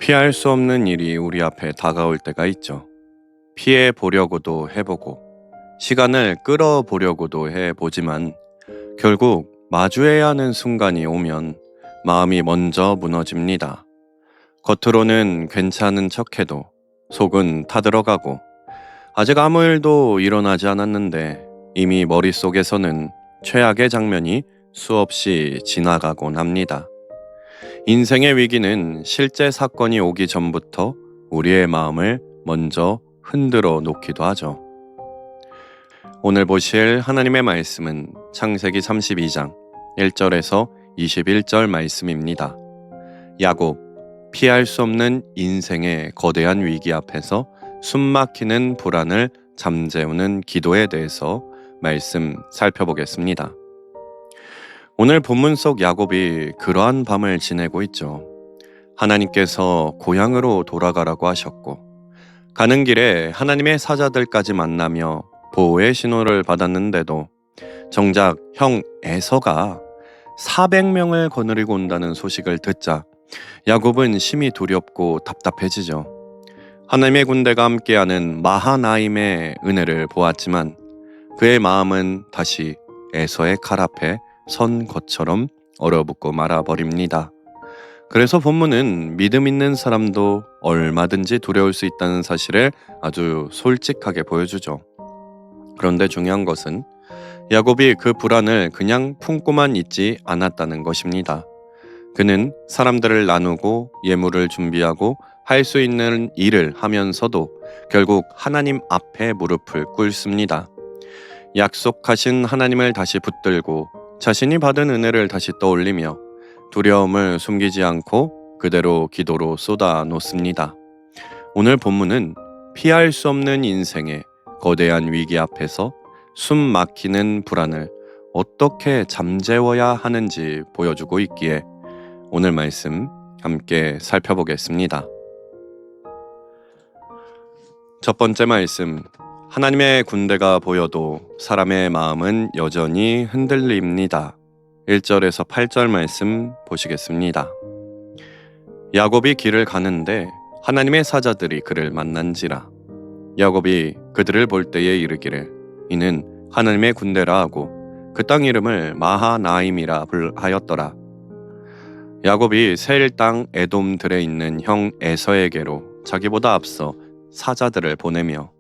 피할 수 없는 일이 우리 앞에 다가올 때가 있죠. 피해 보려고도 해보고, 시간을 끌어보려고도 해보지만, 결국 마주해야 하는 순간이 오면 마음이 먼저 무너집니다. 겉으로는 괜찮은 척해도 속은 타들어가고, 아직 아무 일도 일어나지 않았는데 이미 머릿속에서는 최악의 장면이 수없이 지나가곤 합니다. 인생의 위기는 실제 사건이 오기 전부터 우리의 마음을 먼저 흔들어 놓기도 하죠. 오늘 보실 하나님의 말씀은 창세기 32장 1절에서 21절 말씀입니다. 야곱, 피할 수 없는 인생의 거대한 위기 앞에서 숨막히는 불안을 잠재우는 기도에 대해서 말씀 살펴보겠습니다. 오늘 본문 속 야곱이 그러한 밤을 지내고 있죠. 하나님께서 고향으로 돌아가라고 하셨고, 가는 길에 하나님의 사자들까지 만나며 보호의 신호를 받았는데도 정작 형 에서가 400명을 거느리고 온다는 소식을 듣자 야곱은 심히 두렵고 답답해지죠. 하나님의 군대가 함께하는 마하나임의 은혜를 보았지만 그의 마음은 다시 에서의 칼 앞에 선 것처럼 얼어붙고 말아버립니다. 그래서 본문은 믿음 있는 사람도 얼마든지 두려울 수 있다는 사실을 아주 솔직하게 보여주죠. 그런데 중요한 것은 야곱이 그 불안을 그냥 품고만 있지 않았다는 것입니다. 그는 사람들을 나누고 예물을 준비하고 할 수 있는 일을 하면서도 결국 하나님 앞에 무릎을 꿇습니다. 약속하신 하나님을 다시 붙들고 자신이 받은 은혜를 다시 떠올리며 두려움을 숨기지 않고 그대로 기도로 쏟아 놓습니다. 오늘 본문은 피할 수 없는 인생의 거대한 위기 앞에서 숨 막히는 불안을 어떻게 잠재워야 하는지 보여주고 있기에 오늘 말씀 함께 살펴보겠습니다. 첫 번째 말씀, 하나님의 군대가 보여도 사람의 마음은 여전히 흔들립니다. 1절에서 8절 말씀 보시겠습니다. 야곱이 길을 가는데 하나님의 사자들이 그를 만난지라. 야곱이 그들을 볼 때에 이르기를 이는 하나님의 군대라 하고 그 땅 이름을 마하나임이라 하였더라. 야곱이 세일 땅 에돔들에 있는 형 에서에게로 자기보다 앞서 사자들을 보내며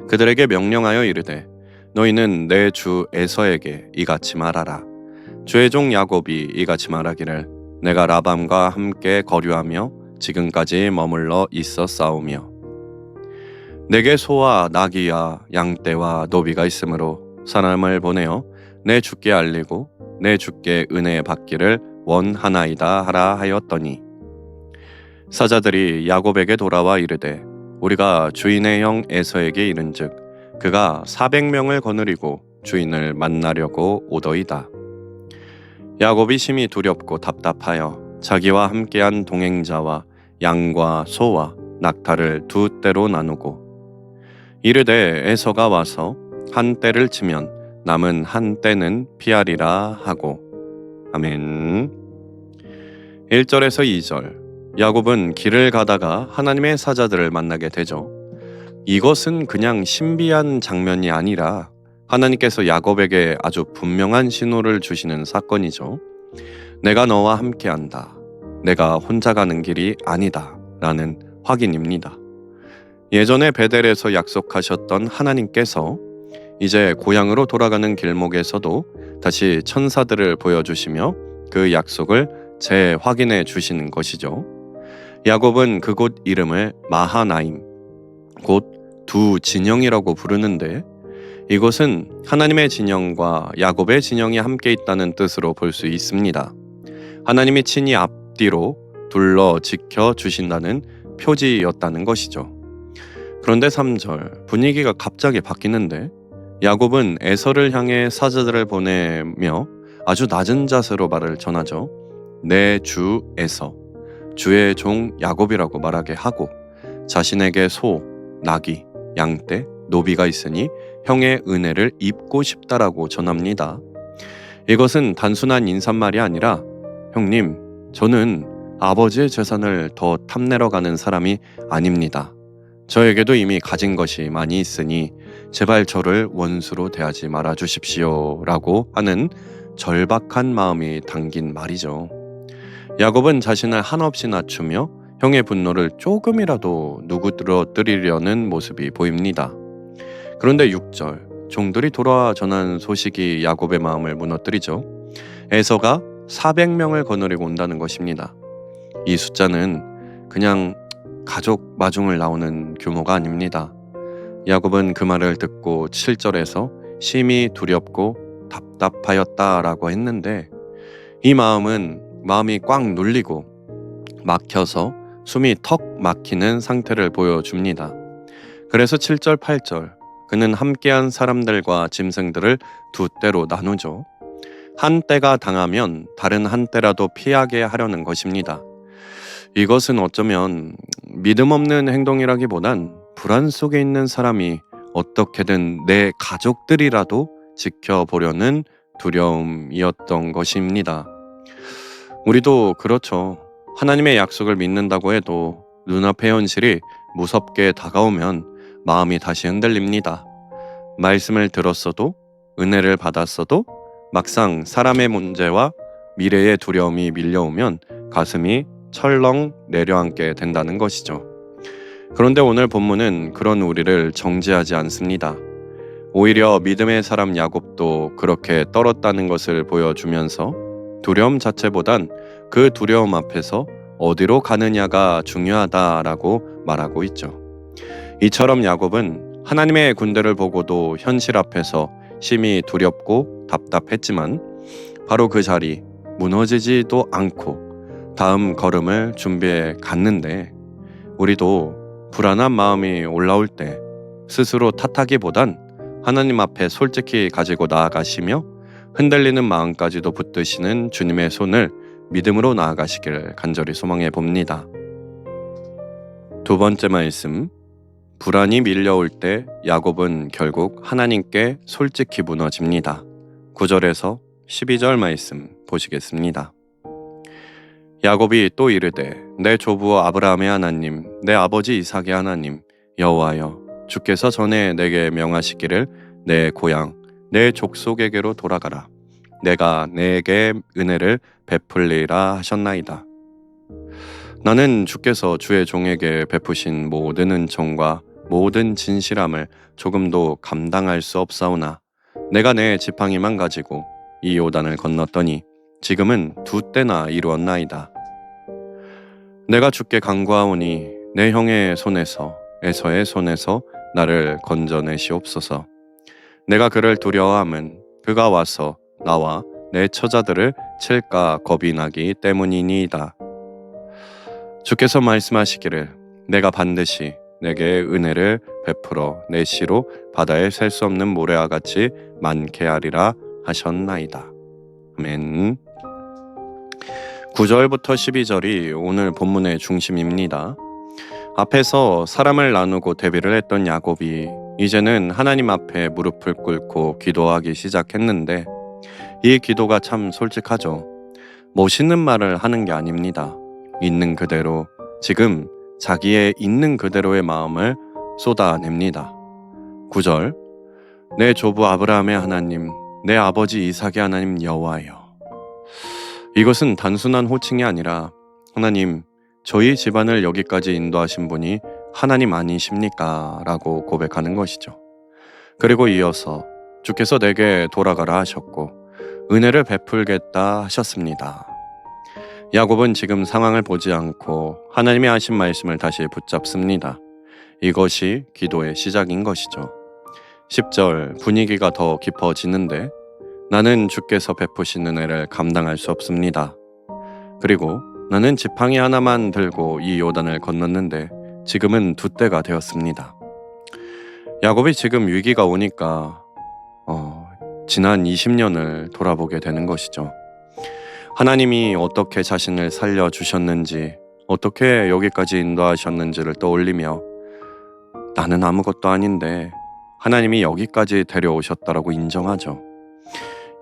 그들에게 명령하여 이르되 너희는 내 주 에서에게 이같이 말하라. 주의 종 야곱이 이같이 말하기를 내가 라밤과 함께 거류하며 지금까지 머물러 있었사오며 내게 소와 나귀와 양떼와 노비가 있으므로 사람을 보내어 내 주께 알리고 내 주께 은혜 받기를 원하나이다 하라 하였더니 사자들이 야곱에게 돌아와 이르되 우리가 주인의 형 에서에게 이른즉 그가 400명을 거느리고 주인을 만나려고 오더이다. 야곱이 심히 두렵고 답답하여 자기와 함께한 동행자와 양과 소와 낙타를 두 떼로 나누고 이르되 에서가 와서 한 떼를 치면 남은 한 떼는 피하리라 하고. 아멘. 1절에서 2절, 야곱은 길을 가다가 하나님의 사자들을 만나게 되죠. 이것은 그냥 신비한 장면이 아니라 하나님께서 야곱에게 아주 분명한 신호를 주시는 사건이죠. 내가 너와 함께한다. 내가 혼자 가는 길이 아니다. 라는 확인입니다. 예전에 베델에서 약속하셨던 하나님께서 이제 고향으로 돌아가는 길목에서도 다시 천사들을 보여주시며 그 약속을 재확인해 주시는 것이죠. 야곱은 그곳 이름을 마하나임, 곧 두 진영이라고 부르는데 이것은 하나님의 진영과 야곱의 진영이 함께 있다는 뜻으로 볼 수 있습니다. 하나님이 친히 앞뒤로 둘러 지켜 주신다는 표지였다는 것이죠. 그런데 3절, 분위기가 갑자기 바뀌는데 야곱은 에서를 향해 사자들을 보내며 아주 낮은 자세로 말을 전하죠. 내 주 에서, 주의 종 야곱이라고 말하게 하고 자신에게 소, 나귀, 양떼, 노비가 있으니 형의 은혜를 입고 싶다라고 전합니다. 이것은 단순한 인사말이 아니라 형님, 저는 아버지의 재산을 더 탐내러 가는 사람이 아닙니다. 저에게도 이미 가진 것이 많이 있으니 제발 저를 원수로 대하지 말아 주십시오 라고 하는 절박한 마음이 담긴 말이죠. 야곱은 자신을 한없이 낮추며 형의 분노를 조금이라도 누그러뜨리려는 모습이 보입니다. 그런데 6절, 종들이 돌아와 전한 소식이 야곱의 마음을 무너뜨리죠. 에서가 400명을 거느리고 온다는 것입니다. 이 숫자는 그냥 가족 마중을 나오는 규모가 아닙니다. 야곱은 그 말을 듣고 7절에서 심히 두렵고 답답하였다라고 했는데, 이 마음이 꽉 눌리고 막혀서 숨이 턱 막히는 상태를 보여줍니다. 그래서 7절, 8절, 그는 함께한 사람들과 짐승들을 두 떼로 나누죠. 한 떼가 당하면 다른 한 떼라도 피하게 하려는 것입니다. 이것은 어쩌면 믿음 없는 행동이라기보단 불안 속에 있는 사람이 어떻게든 내 가족들이라도 지켜보려는 두려움이었던 것입니다. 우리도 그렇죠. 하나님의 약속을 믿는다고 해도 눈앞의 현실이 무섭게 다가오면 마음이 다시 흔들립니다. 말씀을 들었어도, 은혜를 받았어도 막상 사람의 문제와 미래의 두려움이 밀려오면 가슴이 철렁 내려앉게 된다는 것이죠. 그런데 오늘 본문은 그런 우리를 정죄하지 않습니다. 오히려 믿음의 사람 야곱도 그렇게 떨었다는 것을 보여주면서 두려움 자체보단 그 두려움 앞에서 어디로 가느냐가 중요하다라고 말하고 있죠. 이처럼 야곱은 하나님의 군대를 보고도 현실 앞에서 심히 두렵고 답답했지만 바로 그 자리 무너지지도 않고 다음 걸음을 준비해 갔는데, 우리도 불안한 마음이 올라올 때 스스로 탓하기보단 하나님 앞에 솔직히 가지고 나아가시며 흔들리는 마음까지도 붙드시는 주님의 손을 믿음으로 나아가시길 간절히 소망해 봅니다. 두 번째 말씀, 불안이 밀려올 때 야곱은 결국 하나님께 솔직히 무너집니다. 9절에서 12절 말씀 보시겠습니다. 야곱이 또 이르되 내 조부 아브라함의 하나님, 내 아버지 이삭의 하나님 여호와여, 주께서 전에 내게 명하시기를 내 고향 내 족속에게로 돌아가라. 내가 내게 은혜를 베풀리라 하셨나이다. 나는 주께서 주의 종에게 베푸신 모든 은총과 모든 진실함을 조금도 감당할 수 없사오나 내가 내 지팡이만 가지고 이 요단을 건넜더니 지금은 두 때나 이루었나이다. 내가 주께 간구하오니 내 형의 손에서 에서의 손에서 나를 건져내시옵소서. 내가 그를 두려워함은 그가 와서 나와 내 처자들을 칠까 겁이 나기 때문이니이다. 주께서 말씀하시기를 내가 반드시 내게 은혜를 베풀어 내 씨로 바다에 셀 수 없는 모래와 같이 많게 하리라 하셨나이다. 아멘. 9절부터 12절이 오늘 본문의 중심입니다. 앞에서 사람을 나누고 대비를 했던 야곱이 이제는 하나님 앞에 무릎을 꿇고 기도하기 시작했는데, 이 기도가 참 솔직하죠. 멋있는 말을 하는 게 아닙니다. 있는 그대로, 지금 자기의 있는 그대로의 마음을 쏟아냅니다. 9절, 내 조부 아브라함의 하나님, 내 아버지 이삭의 하나님 여호와여. 이것은 단순한 호칭이 아니라 하나님, 저희 집안을 여기까지 인도하신 분이 하나님 아니십니까? 라고 고백하는 것이죠. 그리고 이어서 주께서 내게 돌아가라 하셨고 은혜를 베풀겠다 하셨습니다. 야곱은 지금 상황을 보지 않고 하나님이 하신 말씀을 다시 붙잡습니다. 이것이 기도의 시작인 것이죠. 10절, 분위기가 더 깊어지는데 나는 주께서 베푸신 은혜를 감당할 수 없습니다. 그리고 나는 지팡이 하나만 들고 이 요단을 건넜는데 지금은 두 때가 되었습니다. 야곱이 지금 위기가 오니까 지난 20년을 돌아보게 되는 것이죠. 하나님이 어떻게 자신을 살려주셨는지, 어떻게 여기까지 인도하셨는지를 떠올리며 나는 아무것도 아닌데 하나님이 여기까지 데려오셨다라고 인정하죠.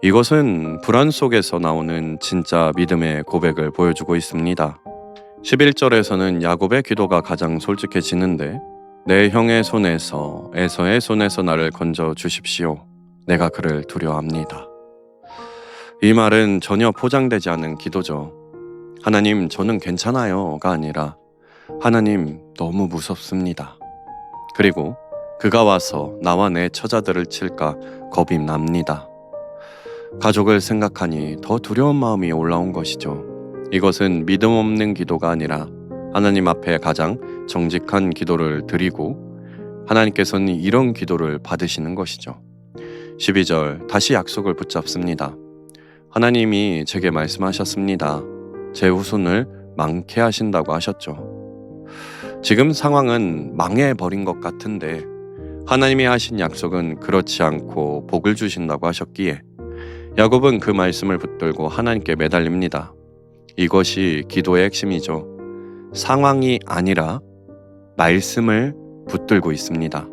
이것은 불안 속에서 나오는 진짜 믿음의 고백을 보여주고 있습니다. 11절에서는 야곱의 기도가 가장 솔직해지는데 내 형의 손에서 에서의 손에서 나를 건져 주십시오. 내가 그를 두려워합니다. 이 말은 전혀 포장되지 않은 기도죠. 하나님, 저는 괜찮아요가 아니라 하나님, 너무 무섭습니다. 그리고 그가 와서 나와 내 처자들을 칠까 겁이 납니다. 가족을 생각하니 더 두려운 마음이 올라온 것이죠. 이것은 믿음 없는 기도가 아니라 하나님 앞에 가장 정직한 기도를 드리고 하나님께서는 이런 기도를 받으시는 것이죠. 12절 다시 약속을 붙잡습니다. 하나님이 제게 말씀하셨습니다. 제 후손을 많게 하신다고 하셨죠. 지금 상황은 망해버린 것 같은데 하나님이 하신 약속은 그렇지 않고 복을 주신다고 하셨기에 야곱은 그 말씀을 붙들고 하나님께 매달립니다. 이것이 기도의 핵심이죠. 상황이 아니라 말씀을 붙들고 있습니다.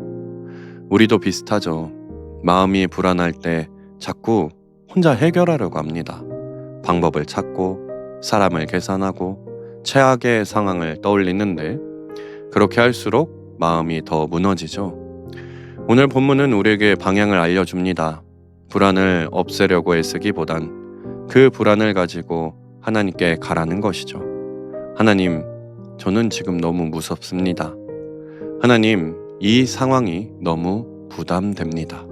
우리도 비슷하죠. 마음이 불안할 때 자꾸 혼자 해결하려고 합니다. 방법을 찾고 사람을 계산하고 최악의 상황을 떠올리는데 그렇게 할수록 마음이 더 무너지죠. 오늘 본문은 우리에게 방향을 알려줍니다. 불안을 없애려고 애쓰기보단 그 불안을 가지고 하나님께 가라는 것이죠. 하나님, 저는 지금 너무 무섭습니다. 하나님, 이 상황이 너무 부담됩니다.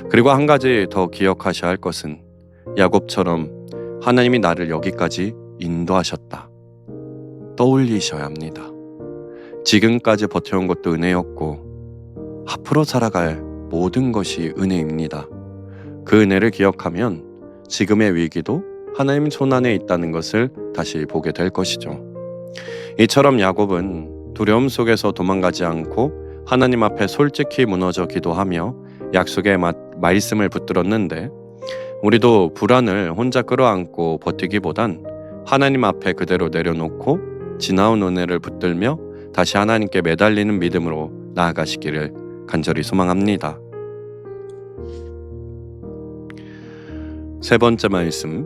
그리고 한 가지 더 기억하셔야 할 것은 야곱처럼 하나님이 나를 여기까지 인도하셨다. 떠올리셔야 합니다. 지금까지 버텨온 것도 은혜였고 앞으로 살아갈 모든 것이 은혜입니다. 그 은혜를 기억하면 지금의 위기도 하나님 손안에 있다는 것을 다시 보게 될 것이죠. 이처럼 야곱은 두려움 속에서 도망가지 않고 하나님 앞에 솔직히 무너져 기도하며 약속의 말씀을 붙들었는데 우리도 불안을 혼자 끌어안고 버티기보단 하나님 앞에 그대로 내려놓고 지나온 은혜를 붙들며 다시 하나님께 매달리는 믿음으로 나아가시기를 간절히 소망합니다. 세 번째 말씀,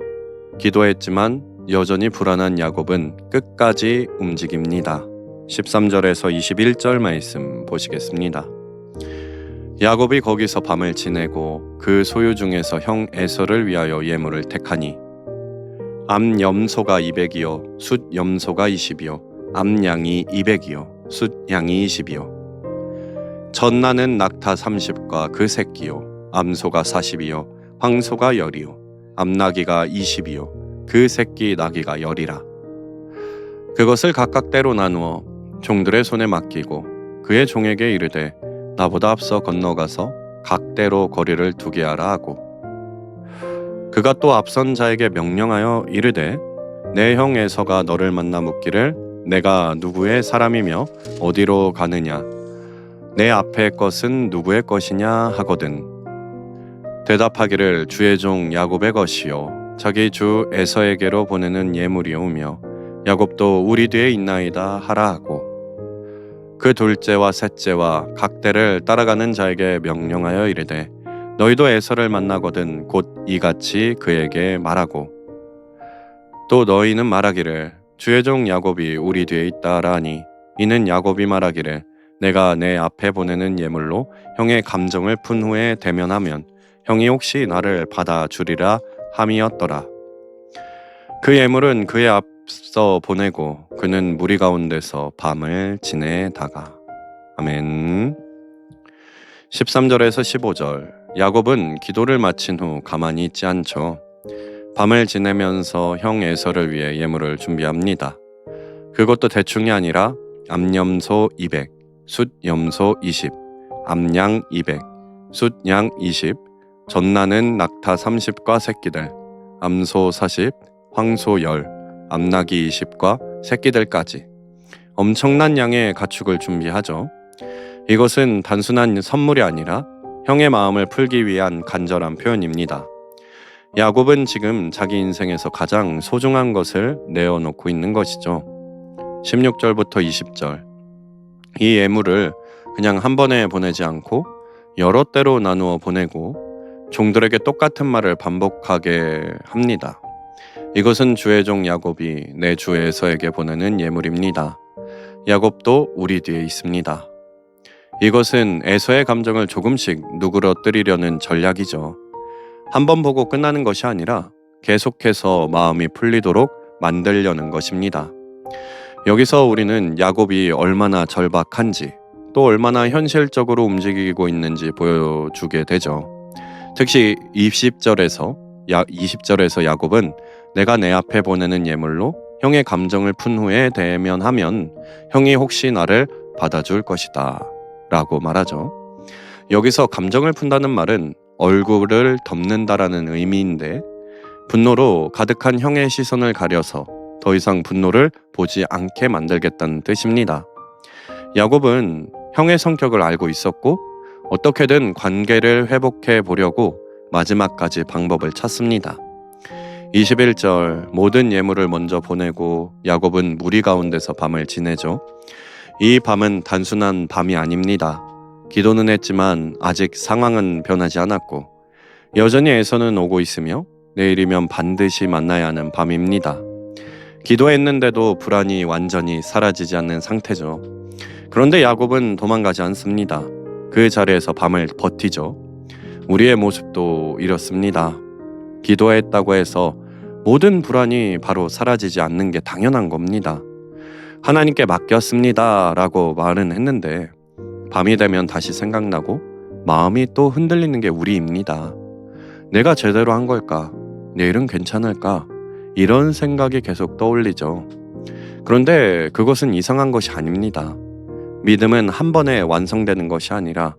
기도했지만 여전히 불안한 야곱은 끝까지 움직입니다. 13절에서 21절 말씀 보시겠습니다. 야곱이 거기서 밤을 지내고 그 소유 중에서 형 에서를 위하여 예물을 택하니 암염소가 200이요 숫염소가 20이요 암양이 200이요 숫양이 20이요 전나는 낙타 30과 그 새끼요 암소가 40이요 황소가 10이요 암나귀가 20이요 그 새끼 나귀가 10이라. 그것을 각각 때로 나누어 종들의 손에 맡기고 그의 종에게 이르되 나보다 앞서 건너가서 각대로 거리를 두게 하라 하고 그가 또 앞선 자에게 명령하여 이르되 내 형 에서가 너를 만나 묻기를 내가 누구의 사람이며 어디로 가느냐 내 앞의 것은 누구의 것이냐 하거든. 대답하기를 주의 종 야곱의 것이요 자기 주 에서에게로 보내는 예물이오며 야곱도 우리 뒤에 있나이다 하라 하고 그 둘째와 셋째와 각대를 따라가는 자에게 명령하여 이르되 너희도 에서를 만나거든 곧 이같이 그에게 말하고 또 너희는 말하기를 주의 종 야곱이 우리 뒤에 있다 하라 하니 이는 야곱이 말하기를 내가 내 앞에 보내는 예물로 형의 감정을 푼 후에 대면하면 형이 혹시 나를 받아주리라 함이었더라. 그 예물은 그의 앞서 보내고 그는 무리 가운데서 밤을 지내다가. 아멘. 13절에서 15절 야곱은 기도를 마친 후 가만히 있지 않죠. 밤을 지내면서 형 에서를 위해 예물을 준비합니다. 그것도 대충이 아니라 암염소 200, 숫염소 20, 암양 200, 숫양 20, 전나는 낙타 30과 새끼들, 암소 40, 황소 10, 암나귀 20과 새끼들까지 엄청난 양의 가축을 준비하죠. 이것은 단순한 선물이 아니라 형의 마음을 풀기 위한 간절한 표현입니다. 야곱은 지금 자기 인생에서 가장 소중한 것을 내어놓고 있는 것이죠. 16절부터 20절 이 예물을 그냥 한 번에 보내지 않고 여러 때로 나누어 보내고 종들에게 똑같은 말을 반복하게 합니다. 이것은 주의 종 야곱이 내 주 에서에게 보내는 예물입니다. 야곱도 우리 뒤에 있습니다. 이것은 에서의 감정을 조금씩 누그러뜨리려는 전략이죠. 한 번 보고 끝나는 것이 아니라 계속해서 마음이 풀리도록 만들려는 것입니다. 여기서 우리는 야곱이 얼마나 절박한지 또 얼마나 현실적으로 움직이고 있는지 보여주게 되죠. 특히 20절에서 야곱은 내가 내 앞에 보내는 예물로 형의 감정을 푼 후에 대면하면 형이 혹시 나를 받아줄 것이다 라고 말하죠. 여기서 감정을 푼다는 말은 얼굴을 덮는다라는 의미인데 분노로 가득한 형의 시선을 가려서 더 이상 분노를 보지 않게 만들겠다는 뜻입니다. 야곱은 형의 성격을 알고 있었고 어떻게든 관계를 회복해 보려고 마지막까지 방법을 찾습니다. 21절 모든 예물을 먼저 보내고 야곱은 무리 가운데서 밤을 지내죠. 이 밤은 단순한 밤이 아닙니다. 기도는 했지만 아직 상황은 변하지 않았고 여전히 에서는 오고 있으며 내일이면 반드시 만나야 하는 밤입니다. 기도했는데도 불안이 완전히 사라지지 않는 상태죠. 그런데 야곱은 도망가지 않습니다. 그 자리에서 밤을 버티죠. 우리의 모습도 이렇습니다. 기도했다고 해서 모든 불안이 바로 사라지지 않는 게 당연한 겁니다. 하나님께 맡겼습니다 라고 말은 했는데 밤이 되면 다시 생각나고 마음이 또 흔들리는 게 우리입니다. 내가 제대로 한 걸까? 내일은 괜찮을까? 이런 생각이 계속 떠올리죠. 그런데 그것은 이상한 것이 아닙니다. 믿음은 한 번에 완성되는 것이 아니라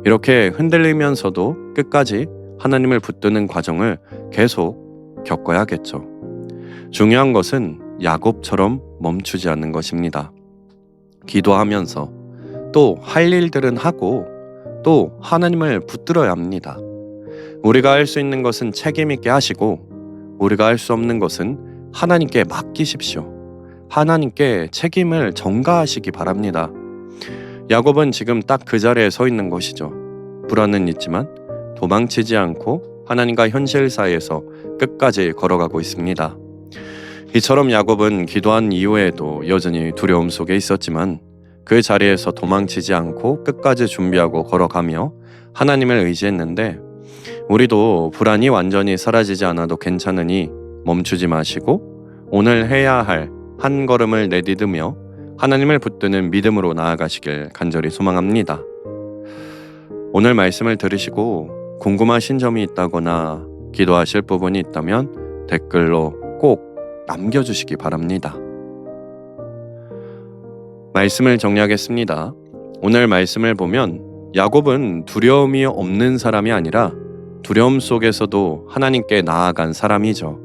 이렇게 흔들리면서도 끝까지 하나님을 붙드는 과정을 계속 겪어야겠죠. 중요한 것은 야곱처럼 멈추지 않는 것입니다. 기도하면서 또 할 일들은 하고 또 하나님을 붙들어야 합니다. 우리가 할 수 있는 것은 책임 있게 하시고 우리가 할 수 없는 것은 하나님께 맡기십시오. 하나님께 책임을 전가하시기 바랍니다. 야곱은 지금 딱 그 자리에 서 있는 것이죠. 불안은 있지만 도망치지 않고 하나님과 현실 사이에서 끝까지 걸어가고 있습니다. 이처럼 야곱은 기도한 이후에도 여전히 두려움 속에 있었지만 그 자리에서 도망치지 않고 끝까지 준비하고 걸어가며 하나님을 의지했는데 우리도 불안이 완전히 사라지지 않아도 괜찮으니 멈추지 마시고 오늘 해야 할 한 걸음을 내디디며 하나님을 붙드는 믿음으로 나아가시길 간절히 소망합니다. 오늘 말씀을 들으시고 궁금하신 점이 있다거나 기도하실 부분이 있다면 댓글로 꼭 남겨주시기 바랍니다. 말씀을 정리하겠습니다. 오늘 말씀을 보면 야곱은 두려움이 없는 사람이 아니라 두려움 속에서도 하나님께 나아간 사람이죠.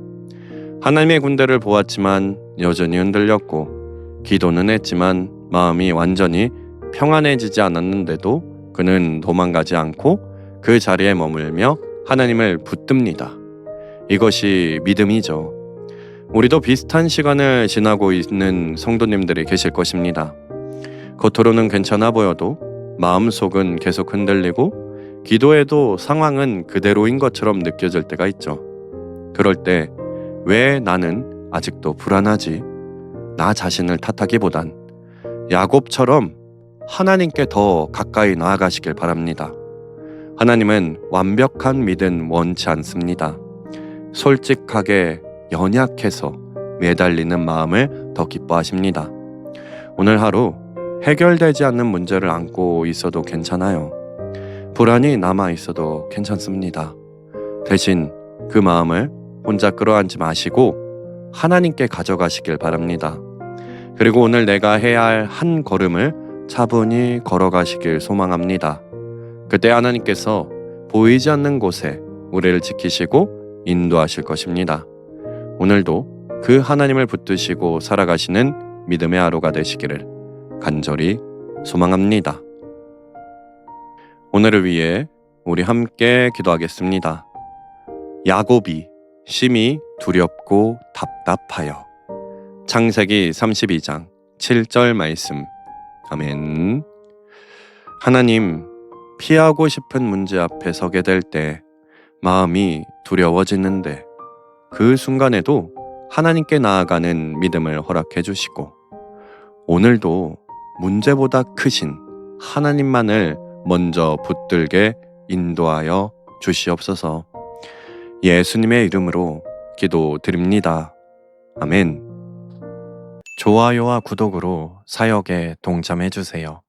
하나님의 군대를 보았지만 여전히 흔들렸고 기도는 했지만 마음이 완전히 평안해지지 않았는데도 그는 도망가지 않고 그 자리에 머물며 하나님을 붙듭니다. 이것이 믿음이죠. 우리도 비슷한 시간을 지나고 있는 성도님들이 계실 것입니다. 겉으로는 괜찮아 보여도 마음속은 계속 흔들리고 기도해도 상황은 그대로인 것처럼 느껴질 때가 있죠. 그럴 때 왜 나는 아직도 불안하지? 나 자신을 탓하기보단 야곱처럼 하나님께 더 가까이 나아가시길 바랍니다. 하나님은 완벽한 믿음 원치 않습니다. 솔직하게 연약해서 매달리는 마음을 더 기뻐하십니다. 오늘 하루 해결되지 않는 문제를 안고 있어도 괜찮아요. 불안이 남아 있어도 괜찮습니다. 대신 그 마음을 혼자 끌어안지 마시고 하나님께 가져가시길 바랍니다. 그리고 오늘 내가 해야 할 한 걸음을 차분히 걸어가시길 소망합니다. 그때 하나님께서 보이지 않는 곳에 우리를 지키시고 인도하실 것입니다. 오늘도 그 하나님을 붙드시고 살아가시는 믿음의 하루가 되시기를 간절히 소망합니다. 오늘을 위해 우리 함께 기도하겠습니다. 야곱이 심히 두렵고 답답하여. 창세기 32장 7절 말씀. 아멘. 하나님, 피하고 싶은 문제 앞에 서게 될 때 마음이 두려워지는데 그 순간에도 하나님께 나아가는 믿음을 허락해 주시고, 오늘도 문제보다 크신 하나님만을 먼저 붙들게 인도하여 주시옵소서. 예수님의 이름으로 기도드립니다. 아멘. 좋아요와 구독으로 사역에 동참해 주세요.